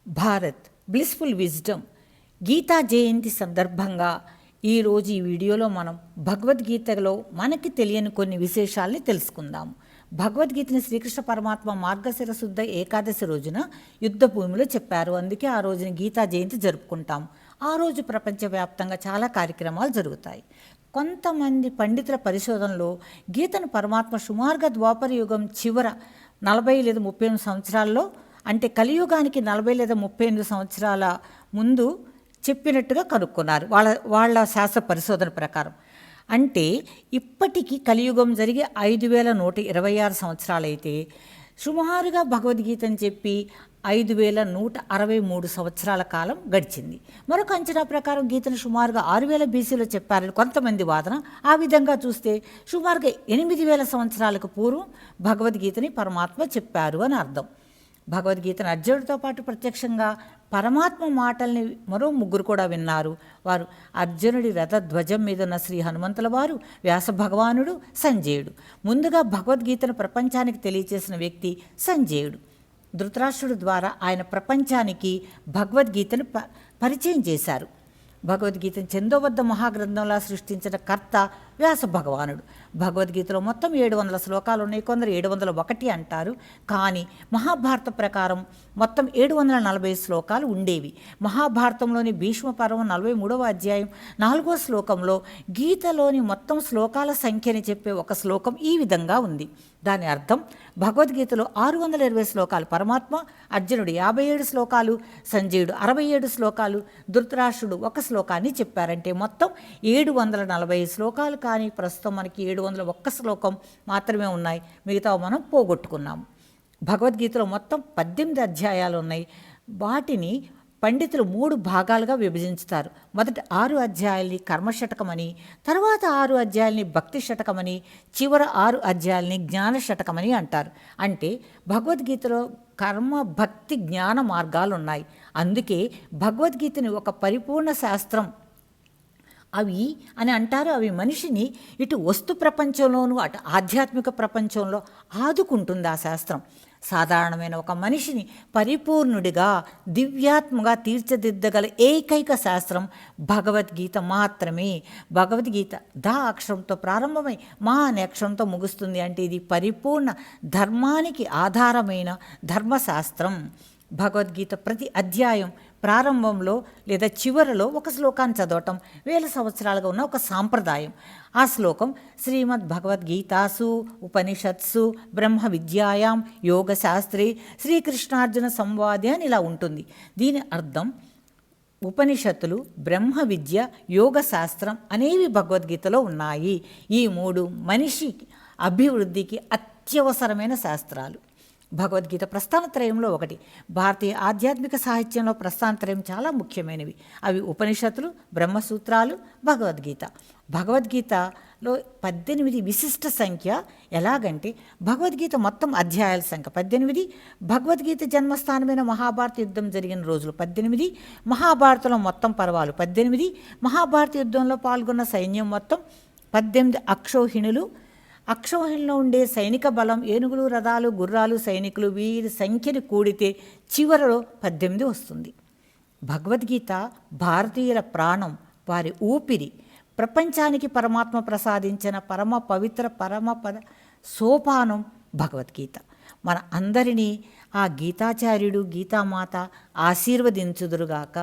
Bharat blissful wisdom Gita జయంతి సందర్భంగా ఈరోజు ఈ వీడియోలో మనం భగవద్గీతలో మనకి తెలియని కొన్ని విశేషాలని తెలుసుకుందాం. భగవద్గీతని శ్రీకృష్ణ పరమాత్మ మార్గశిర శుద్ధ ఏకాదశి రోజున యుద్ధ భూమిలో చెప్పారు. అందుకే ఆ రోజున గీతా జయంతి జరుపుకుంటాం. ఆ రోజు ప్రపంచవ్యాప్తంగా చాలా కార్యక్రమాలు జరుగుతాయి. కొంతమంది పండితుల పరిశోధనలో గీతను పరమాత్మ సుమారుగా ద్వాపర యుగం చివర 40 లేదా 38 సంవత్సరాల్లో, అంటే కలియుగానికి 40 లేదా 38 సంవత్సరాల ముందు చెప్పినట్టుగా కనుక్కున్నారు వాళ్ళ శాస్త్ర పరిశోధన ప్రకారం. అంటే ఇప్పటికీ కలియుగం జరిగి 5126 సంవత్సరాలైతే సుమారుగా భగవద్గీతని చెప్పి 5163 సంవత్సరాల కాలం గడిచింది. మరొక అంచనా ప్రకారం గీతను సుమారుగా 6000 బీసీలో చెప్పారని కొంతమంది వాదన. ఆ విధంగా చూస్తే సుమారుగా 8000 సంవత్సరాలకు పూర్వం భగవద్గీతని పరమాత్మ చెప్పారు అని అర్థం. భగవద్గీతను అర్జునుడితో పాటు ప్రత్యక్షంగా పరమాత్మ మాటల్ని మరో ముగ్గురు కూడా విన్నారు. వారు అర్జునుడి రథధ్వజం మీద ఉన్న శ్రీ హనుమంతుల వారు, వ్యాస భగవానుడు, సంజయుడు. ముందుగా భగవద్గీతను ప్రపంచానికి తెలియచేసిన వ్యక్తి సంజయుడు. ధృతరాష్ట్రుడు ద్వారా ఆయన ప్రపంచానికి భగవద్గీతను పరిచయం చేశారు. భగవద్గీతను ఛందోబద్ధ మహాగ్రంథంలా సృష్టించిన కర్త వ్యాస భగవానుడు. భగవద్గీతలో మొత్తం 700 శ్లోకాలు ఉన్నాయి. కొందరు 701 అంటారు. కానీ మహాభారత ప్రకారం మొత్తం 740 శ్లోకాలు ఉండేవి. మహాభారతంలోని భీష్మ పర్వం 43వ అధ్యాయం 4వ శ్లోకంలో గీతలోని మొత్తం శ్లోకాల సంఖ్యని చెప్పే ఒక శ్లోకం ఈ విధంగా ఉంది. దాని అర్థం భగవద్గీతలో 620 శ్లోకాలు పరమాత్మ, అర్జునుడు 57 శ్లోకాలు, సంజయుడు 67 శ్లోకాలు, ధృతరాష్ట్రుడు 1 శ్లోకాన్ని చెప్పారంటే మొత్తం 740 శ్లోకాలు. కానీ ప్రస్తుతం మనకి 701 శ్లోకం మాత్రమే ఉన్నాయి. మిగతా మనం పోగొట్టుకున్నాము. భగవద్గీతలో మొత్తం 18 అధ్యాయాలు ఉన్నాయి. వాటిని పండితులు 3 భాగాలుగా విభజించుతారు. మొదటి 6 అధ్యాయాల్ని కర్మశతకమని, తర్వాత 6 అధ్యాయాల్ని భక్తి శతకమని, చివరి 6 అధ్యాయాల్ని జ్ఞాన శతకమని అంటారు. అంటే భగవద్గీతలో కర్మ, భక్తి, జ్ఞాన మార్గాలు ఉన్నాయి. అందుకే భగవద్గీతని ఒక పరిపూర్ణ శాస్త్రం అవి అని అంటారు. అవి మనిషిని ఇటు వస్తు ప్రపంచంలోనూ అటు ఆధ్యాత్మిక ప్రపంచంలో ఆదుకుంటుంది. ఆ శాస్త్రం సాధారణమైన ఒక మనిషిని పరిపూర్ణుడిగా, దివ్యాత్మగా తీర్చిదిద్దగల ఏకైక శాస్త్రం భగవద్గీత మాత్రమే. భగవద్గీత దా అక్షరంతో ప్రారంభమై మా అనే అక్షరంతో ముగుస్తుంది. అంటే ఇది పరిపూర్ణ ధర్మానికి ఆధారమైన ధర్మశాస్త్రం. భగవద్గీత ప్రతి అధ్యాయం ప్రారంభంలో లేదా చివరలో ఒక శ్లోకాన్ని చదవటం 1000 సంవత్సరాలుగా ఉన్న ఒక సాంప్రదాయం. ఆ శ్లోకం శ్రీమద్ భగవద్గీతాసు ఉపనిషత్సు బ్రహ్మ విద్యాయాం యోగశాస్త్రే శ్రీకృష్ణార్జున సంవాదే అని ఇలా ఉంటుంది. దీని అర్థం ఉపనిషత్తులు, బ్రహ్మ విద్య, యోగ శాస్త్రం అనేవి భగవద్గీతలో ఉన్నాయి. ఈ 3 మనిషి అభివృద్ధికి అత్యవసరమైన శాస్త్రాలు. భగవద్గీత ప్రస్థానత్రయంలో ఒకటి. భారతీయ ఆధ్యాత్మిక సాహిత్యంలో ప్రస్థానత్రయం చాలా ముఖ్యమైనవి. అవి ఉపనిషత్తులు, బ్రహ్మసూత్రాలు, భగవద్గీత. భగవద్గీతలో 18 విశిష్ట సంఖ్య. ఎలాగంటే భగవద్గీత మొత్తం అధ్యాయాల సంఖ్య 18, భగవద్గీత జన్మస్థానమైన మహాభారత యుద్ధం జరిగిన రోజులు 18, మహాభారతంలో మొత్తం పర్వాలు 18, మహాభారత యుద్ధంలో పాల్గొన్న సైన్యం మొత్తం 18 అక్షౌహిణులు. అక్షౌహిణిలో ఉండే సైనిక బలం, ఏనుగులు, రథాలు, గుర్రాలు, సైనికులు, వీరి సంఖ్యని కూడితే చివరలో 18 వస్తుంది. భగవద్గీత భారతీయుల ప్రాణం, వారి ఊపిరి. ప్రపంచానికి పరమాత్మ ప్రసాదించిన పరమ పవిత్ర పరమపద సోపానం భగవద్గీత. మన అందరినీ ఆ గీతాచార్యుడు, గీతామాత ఆశీర్వదించుదురుగాక.